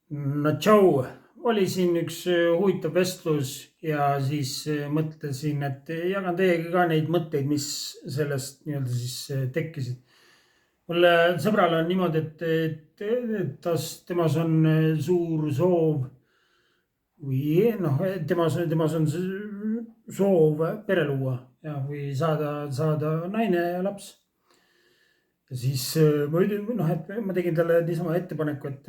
No tšau, oli siin üks huvitav vestlus ja siis mõtlesin, et jagan teiega ka neid mõtteid, mis sellest nii-öelda siis tekkisid. Mulle sõbral on niimoodi, temas on suur soov või noh, temas on soov pere luua ja, või saada naine ja laps. Ja siis ma ütlen, noh, et ma tegin talle niisama ettepaneku, et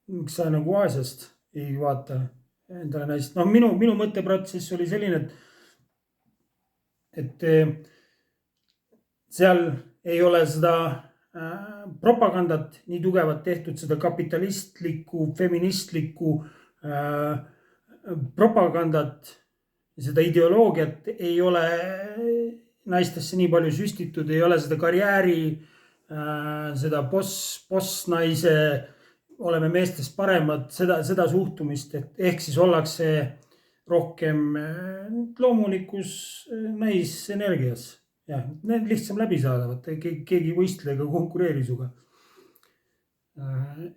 miks sa nagu Aasiast ei vaata endale naist. No minu mõtteprotsess oli selline, et seal ei ole seda propagandat nii tugevat tehtud, seda kapitalistlikku, feministlikku propagandat, seda ideoloogiat ei ole naistesse nii palju süstitud, ei ole seda karjääri, seda boss-naise, oleme meestest paremad, seda suhtumist, et ehk siis ollakse rohkem loomulikus naisenergias. Jah, need lihtsam läbi saada, keegi ei võistle ega konkureeri suga.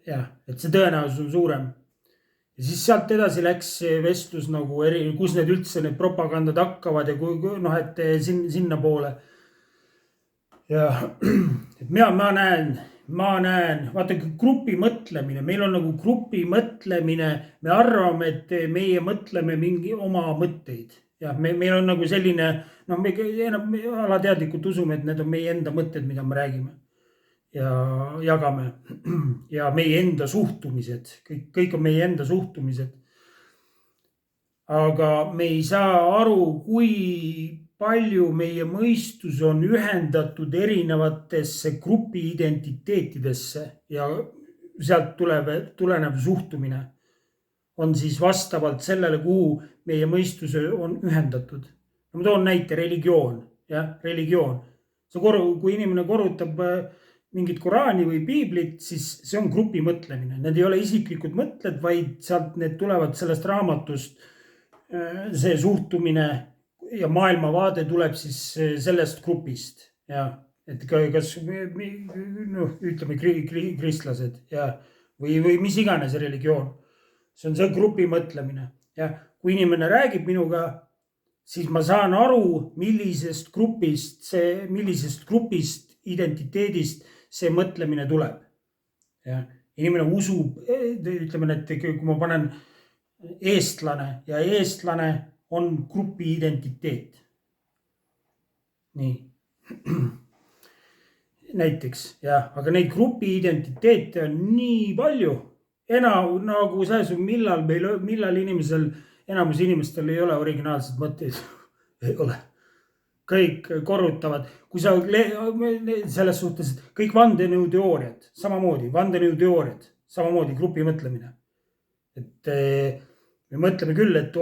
Jah, et see tõenäosus on suurem. Ja siis sealt edasi läks see vestlus nagu kus need üldse need propagandad hakkavad ja noh, et sinna poole. Ja et ma näen, vaata grupi mõtlemine, meil on nagu grupi mõtlemine, me arvame, et meie mõtleme mingi oma mõtteid. Ja meil on nagu selline, noh, me alateadlikult usume, et need on meie enda mõtted, mida me räägime ja jagame ja meie enda suhtumised, kõik on meie enda suhtumised. Aga me ei saa aru, kui palju meie mõistus on ühendatud erinevatesse grupi identiteetidesse ja sealt tulenev suhtumine on siis vastavalt sellele, kuhu meie mõistus on ühendatud. Ma toon näite, religioon, jah, religioon. Kui inimene korrutab mingit Koraani või piiblit, siis see on grupi mõtlemine. Need ei ole isiklikud mõtted, vaid sealt need tulevad sellest raamatust. See suhtumine ja maailmavaade tuleb siis sellest grupist. Ja, et kas noh, ütleme kristlased ja, või mis iganes religioon. See on see grupi mõtlemine. Ja kui inimene räägib minuga, siis ma saan aru, millisest grupist identiteedist see mõtlemine tuleb. Ja inimene usub, ütleme, et kui ma panen eestlane ja eestlane on grupi identiteet. Nii. Näiteks, jah, aga neid grupi identiteete on nii palju. Nagu millal enamus inimestel ei ole originaalsed mõtteid. Ei ole. Kõik korrutavad, kui sa selles suhtes, kõik vandenõuteooriad, samamoodi grupi mõtlemine. Et me mõtleme küll, et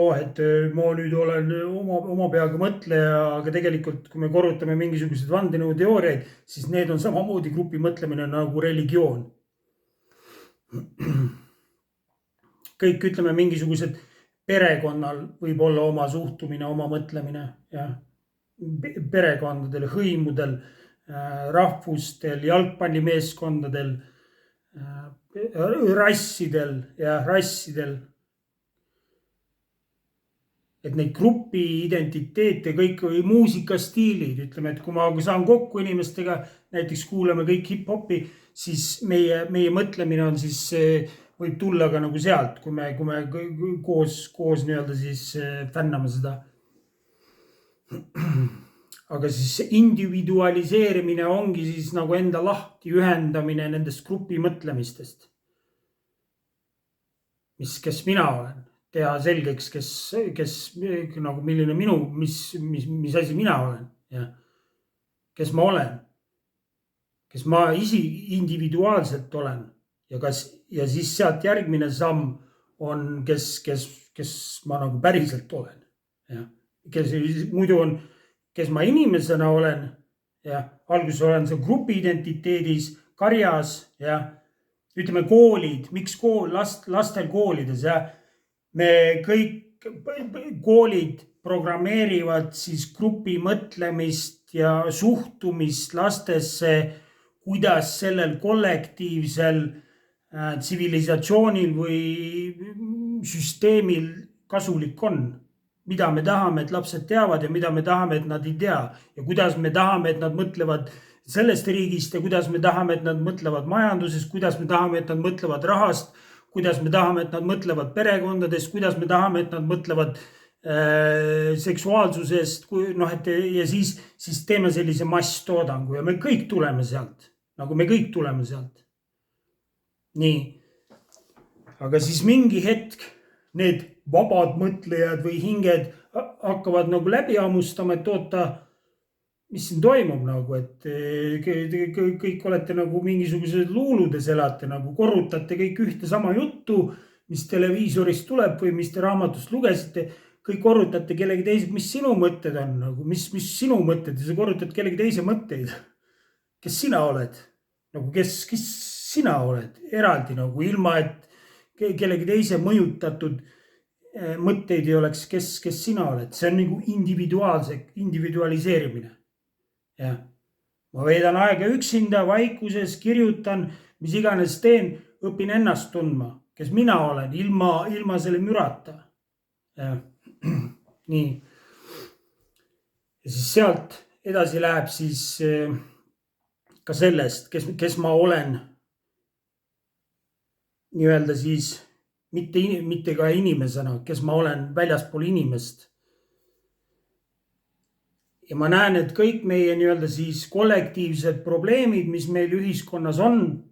ma nüüd olen oma peaga mõtleja, aga tegelikult, kui me korrutame mingisugused vandenõuteooriaid, siis need on samamoodi grupi mõtlemine nagu religioon. Kõik ütleme mingisugused perekonnal võib olla oma suhtumine, oma mõtlemine, jah. Perekondadel, hõimudel, rahvustel, jalgpallimeeskondadel, rassidel. Et neid grupi identiteete, kõik muusikastiilid, ütleme, et kui ma saan kokku inimestega, näiteks kuulame kõik hip-hopi, siis meie mõtlemine on siis, võib tulla ka nagu sealt, kui me koos nii-öelda siis fänname seda. Aga siis individualiseerimine ongi siis nagu enda lahti ühendamine nendest grupi mõtlemistest. Kes mina olen, teha selgeks, kes nagu milline mis asi mina olen ja kes ma olen, kes ma individuaalselt olen ja siis sealt järgmine samm on, kes ma nagu päriselt olen ja. Kes muidu on, kes ma inimesena olen ja alguses olen see grupi identiteedis, karjas ja ütleme koolid, miks lastel koolides ja me kõik koolid programmeerivad siis grupi mõtlemist ja suhtumist lastesse, kuidas sellel kollektiivsel tsivilisatsioonil või süsteemil kasulik on. Mida me tahame, et lapsed teavad ja mida me tahame, et nad ei tea ja kuidas me tahame, et nad mõtlevad sellest riigist ja kuidas me tahame, et nad mõtlevad majandusest, kuidas me tahame, et nad mõtlevad rahast, kuidas me tahame, et nad mõtlevad perekondadest, kuidas me tahame, et nad mõtlevad seksuaalsusest, ja siis teeme sellise masstoodangu ja me kõik tuleme sealt, nagu me kõik tuleme sealt. Nii, aga siis mingi hetk need vabad mõtlejad või hinged hakkavad nagu läbi hammustama, et oota, mis siin toimub nagu, et kõik olete nagu mingisugused luuludes elate, nagu korrutate kõik ühte sama juttu, mis televiisorist tuleb või mis te raamatust lugesite. Kõik korrutate kellegi teise, mis sinu mõtted on, nagu, mis sinu mõtted ja sa korrutad kellegi teise mõtteid. Kes sina oled? Nagu kes sina oled eraldi nagu ilma, et kellegi teise mõjutatud mõtteid ei oleks, kes sina oled. See on nagu individualiseerimine. Ja. Ma veedan aega üksinda, vaikuses, kirjutan, mis iganes teen, õpin ennast tundma, kes mina olen, ilma selle mürata. Ja. Nii. Ja siis sealt edasi läheb siis ka sellest, kes ma olen nii-öelda siis mitte ka inimesena, kes ma olen väljaspool inimest. Ja ma näen, et kõik meie nii-öelda siis kollektiivsed probleemid, mis meil ühiskonnas on,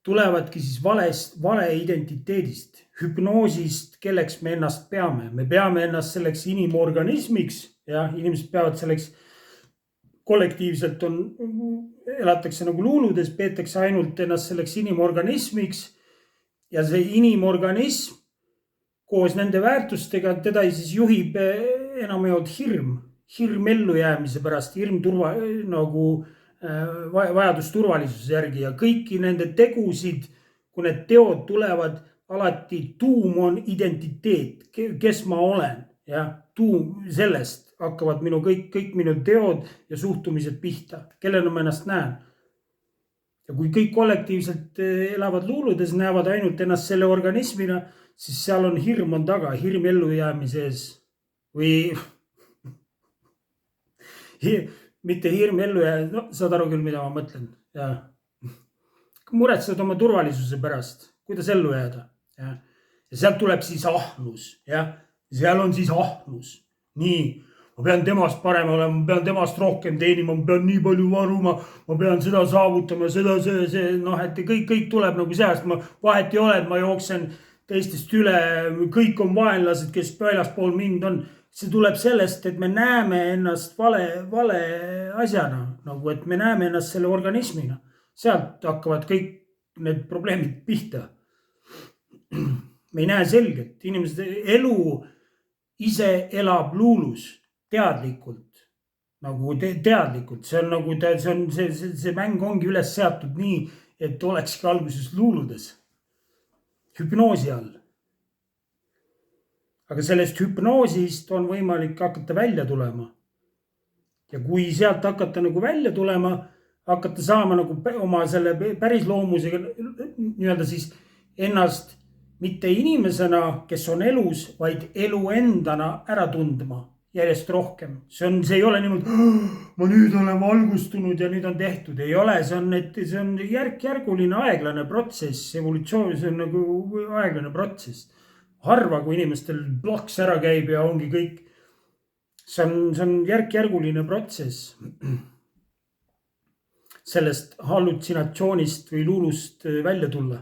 tulevadki siis vale identiteedist, hüpnoosist, kelleks me ennast peame. Me peame ennast selleks inimorganismiks ja inimesed peavad selleks kollektiivselt elatakse nagu luuludes, peetakse ainult ennast selleks inimorganismiks ja see inimorganism koos nende väärtustega, teda siis juhib enamjaolt hirm ellujäämise pärast, hirm nagu vajadus turvalisuse järgi ja kõiki nende tegusid, kui need teod tulevad, alati tuum on identiteet, kes ma olen ja tuum sellest hakkavad kõik minu teod ja suhtumised pihta, kellena ma ennast näen. Ja kui kõik kollektiivselt elavad luuludes, näevad ainult ennast selle organismina, siis seal on hirm taga, hirm ellujäämise ees või mitte hirm ellu jääda, saad aru küll, mida ma mõtlen. Ja. Muretsed oma turvalisuse pärast, kuidas ellu jääda. Ja sealt tuleb siis ahnus. Ja. Seal on siis ahnus. Nii, ma pean temast parem olema, ma pean temast rohkem teenima, ma pean nii palju varuma, ma pean seda saavutama, et kõik tuleb nagu seast. Ma vahet ei ole, et ma jooksen teistest üle, kõik on vaenlased, kes väljaspool mind on. See tuleb sellest, et me näeme ennast vale asjana, nagu et me näeme ennast selle organismina. Sealt hakkavad kõik need probleemid pihta. Me ei näe selgelt. Inimesed elu ise elab luulus teadlikult. Nagu teadlikult. See on nagu, see mäng ongi üles seatud nii, et olekski alguses luuludes. Hüpnoosi all. Aga sellest hüpnoosist on võimalik hakata välja tulema. Ja kui sealt hakata nagu välja tulema, hakata saama nagu oma selle päris loomusega nii-öelda siis ennast mitte inimesena, kes on elus, vaid elu endana ära tundma järjest rohkem. See ei ole niimoodi, ma nüüd olen valgustunud ja nüüd on tehtud. Ei ole, see on järk-järguline aeglane protsess, evolutsioon, see on nagu aeglane protsess. Harva, kui inimestel plaks ära käib ja ongi kõik. See on järk-järguline protsess. Sellest hallutsinatsioonist või luulust välja tulla.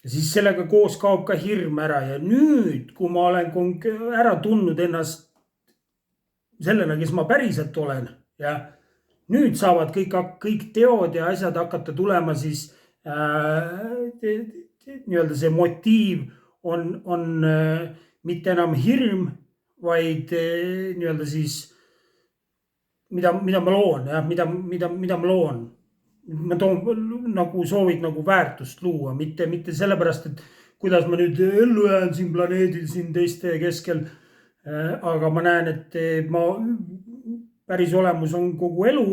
Ja siis sellega koos kaob ka hirm ära. Ja nüüd, kui ma olen ära tundnud ennast sellena, kes ma päriselt olen. Ja nüüd saavad kõik teod ja asjad hakata tulema siis nii-öelda see motiiv on mitte enam hirm, vaid nii-öelda siis mida ma loon, mida ma loon. Ma nagu soovid nagu väärtust luua, mitte sellepärast, et kuidas ma nüüd ellu jään siin planeedil siin teiste keskel. Aga ma näen, et päris olemus on kogu elu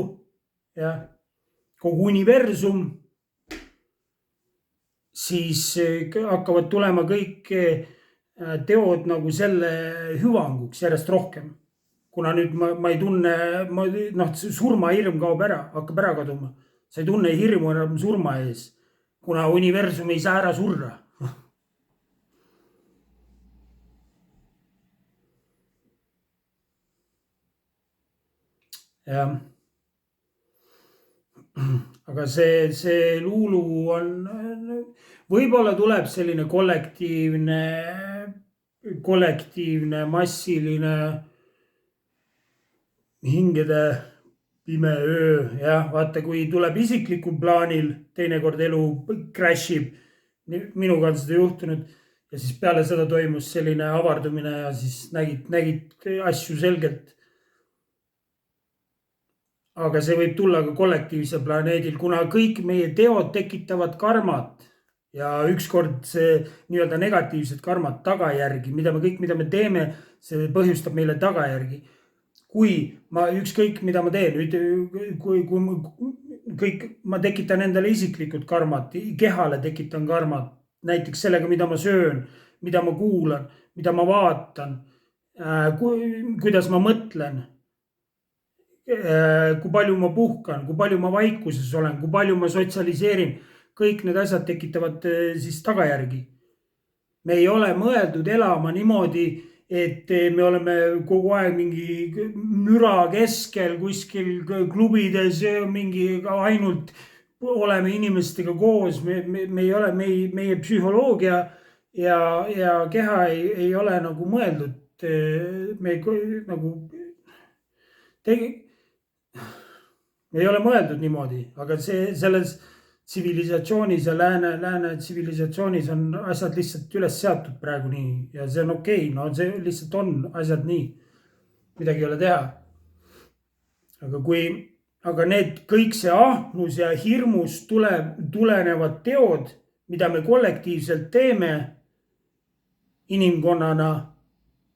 ja kogu universum. siis hakkavad tulema kõik teod nagu selle hüvanguks järjest rohkem. Kuna nüüd ma ei tunne, surmahirm kaob ära, hakkab ära kaduma. Sa ei tunne hirmu enam surma ees, kuna universum ei saa ära surra. jah. Aga see luulu on, võib-olla tuleb selline kollektiivne massiline hingede pime öö, jah, vaata, kui tuleb isiklikul plaanil, teinekord elu crash ib. minuga on seda juhtunud ja siis peale seda toimus selline avardumine ja siis nägid asju selgelt. aga see võib tulla ka kollektiivsel planeedil, kuna kõik meie teod tekitavad karmat ja ükskord see nii-öelda negatiivset karmat, tagajärgi, mida me teeme, see põhjustab meile tagajärgi. kui ma ükskõik, mida ma teen, kui ma tekitan endale isiklikud karmat, kehale tekitan karmat, näiteks sellega, mida ma söön, mida ma kuulan, mida ma vaatan, kuidas ma mõtlen, kui palju ma puhkan, kui palju ma vaikuses olen, kui palju ma sotsialiseerin, kõik need asjad tekitavad siis tagajärgi. me ei ole mõeldud elama niimoodi, et me oleme kogu aeg mingi müra keskel kuskil klubides, mingi ainult oleme inimestega koos, me ei ole, meie psühholoogia ja keha ei ole nagu mõeldud, me nagu ei ole mõeldud niimoodi, aga selles tsivilisatsioonis ja lääne tsivilisatsioonis on asjad lihtsalt üles seatud praegu nii ja see on okei, no see lihtsalt on asjad nii, midagi ei ole teha. aga need kõik see ahnus ja hirmust tulenevad teod, mida me kollektiivselt teeme inimkonnana,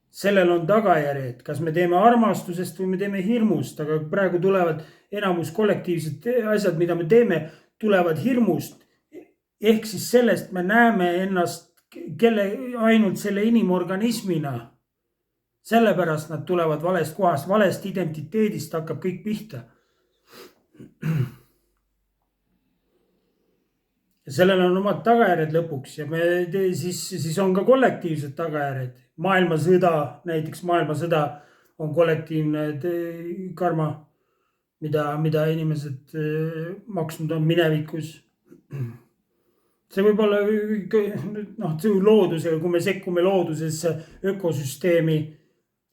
sellel on tagajärjed, kas me teeme armastusest või me teeme hirmust, aga praegu tulevad enamus kollektiivsed asjad, mida me teeme, tulevad hirmust. ehk siis sellest me näeme ennast ainult selle inimorganismina. sellepärast nad tulevad valest kohast, valest identiteedist hakkab kõik pihta. ja sellel on omad tagajärjed lõpuks ja siis on ka kollektiivsed tagajärjed. maailmasõda, näiteks maailmasõda on kollektiivne karma, mida inimesed maksnud on minevikus. see võib olla loodusega, kui me sekkume loodusesse, ökosüsteemi,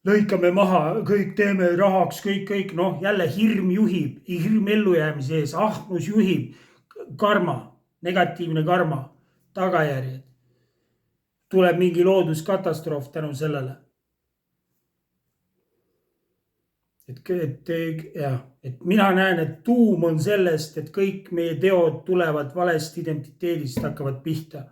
lõikame maha, kõik teeme rahaks, kõik, jälle hirm juhib, hirm ellujäämise ees, ahnus juhib, karma, negatiivne karma, tagajärjed. tuleb mingi looduskatastroof tänu sellele. et mina näen, et tuum on sellest, et kõik meie teod tulevad valest identiteedist, hakkavad pihta.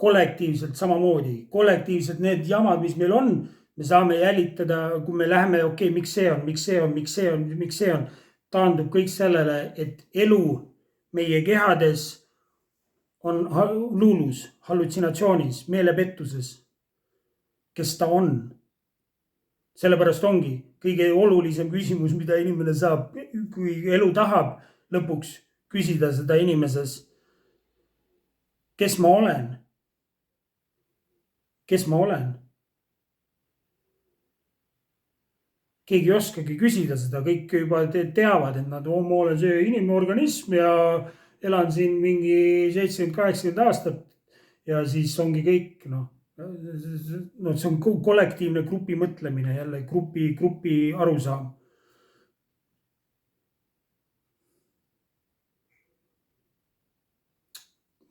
kollektiivselt samamoodi, kollektiivselt need jamad, mis meil on, me saame jälitada, kui me läheme, miks see on, taandub kõik sellele, et elu meie kehades on luulus, hallutsionatsioonis, meelepettuses, kes ta on. sellepärast ongi kõige olulisem küsimus, mida inimene saab, kui elu tahab lõpuks küsida seda inimeses. kes ma olen? kes ma olen? keegi ei oskagi küsida seda, kõik juba teavad, et ma olen see inimorganism ja elan siin mingi 70-80 aastat ja siis ongi kõik, see on kollektiivne grupi mõtlemine, jälle grupi arusaam.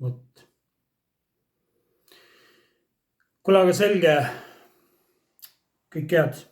vot. kuule, aga selge. kõik head.